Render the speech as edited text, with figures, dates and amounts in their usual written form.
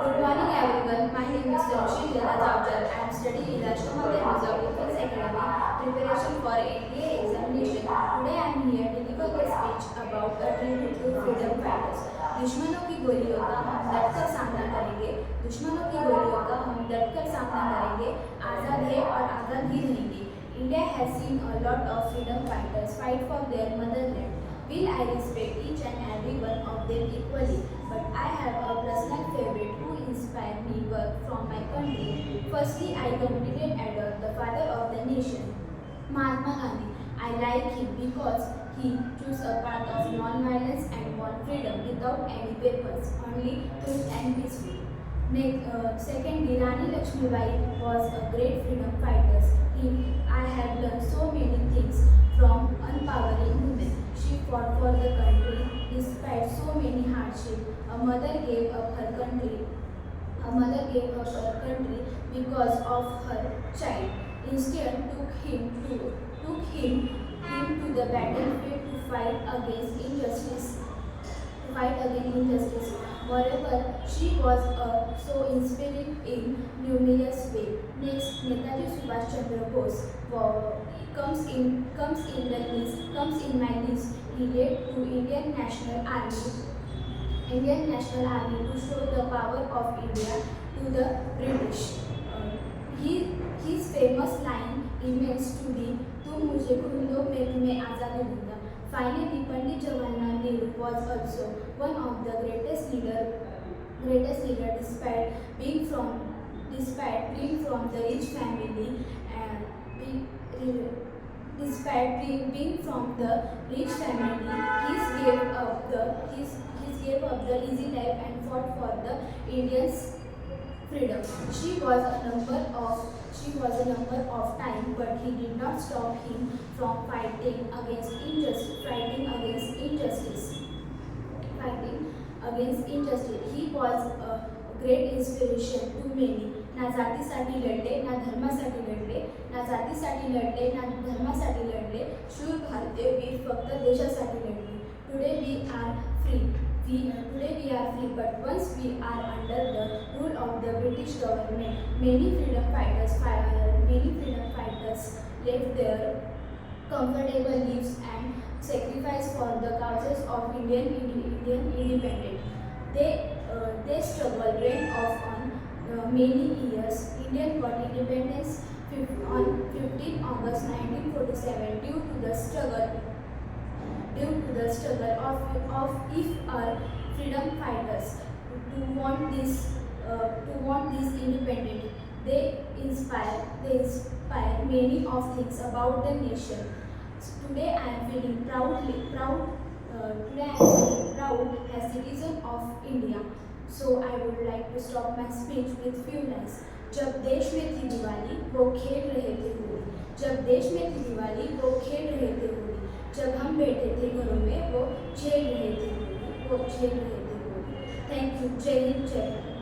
Good morning everyone. My name is Tanushree Javdar. I am studying in Rashtramatha Reserve Defense Academy preparation for NDA examination. Today I am here to deliver a speech about a tribute to freedom fighters. दुश्मनों की गोलियों का हम डटकर सामना करेंगे. दुश्मनों की गोलियों का हम डटकर सामना करेंगे. आज़ाद है और आज़ाद ही रहेंगे. India has seen a lot of freedom fighters fight for their motherland. Will I respect each and every one of them equally? But I have a personal favorite who inspired me work from my country. Firstly, I completely adore the father of the nation, Mahatma Gandhi. I like him because he chose a path of non-violence and won freedom without any papers, only truth and peaceful. Secondly, Rani Lakshmibai was a great freedom fighter. I have learned so many things from empowering women. She fought for the country despite so many hardships. A mother gave up her country. A mother gave up her country because of her child. Instead, took him to the battlefield to fight against injustice. Moreover, she was so inspiring in numerous ways. Next, Netaji Subhash Chandra Bose comes in my list. He led to Indian National Army to show the power of India to the British. His famous line remains to be, "तुम मुझे खून दो, मैं तुम्हें आज़ादी दूंगा." Finally, Pandit Jawaharlal Nehru was also one of the greatest leader despite being from the rich family and despite being from the rich family, he gave up the easy life and fought for the Indians' freedom. She was a number of time, but he did not stop him from fighting against injustice. He was a great inspiration to many. ना जातीसाठी लढले, ना धर्मासाठी लढले, ना जातीसाठी लढले, ना धर्मासाठी लढले. शूर भारतीय वीर फक्त देशासाठी लढले. Today we are free, but once we are under the rule of the British government, many freedom fighters left their comfortable lives and sacrificed for the causes of Indian independence. They struggle went off on many years. India got independence on 15 August 1947 due to the struggle of our freedom fighters to want this independence. They inspire many of things about the nation. Today I am feeling proud as citizen of India. So I would like to stop my speech with few lines. जब देश में थी दिवाली वो खेल रहे थे होली. जब देश में थी दिवाली वो खेल रहे थे होली. जब हम बैठे थे घरों में वो झेल रहे थे होली. Thank you. जय हिंद, जय भारत.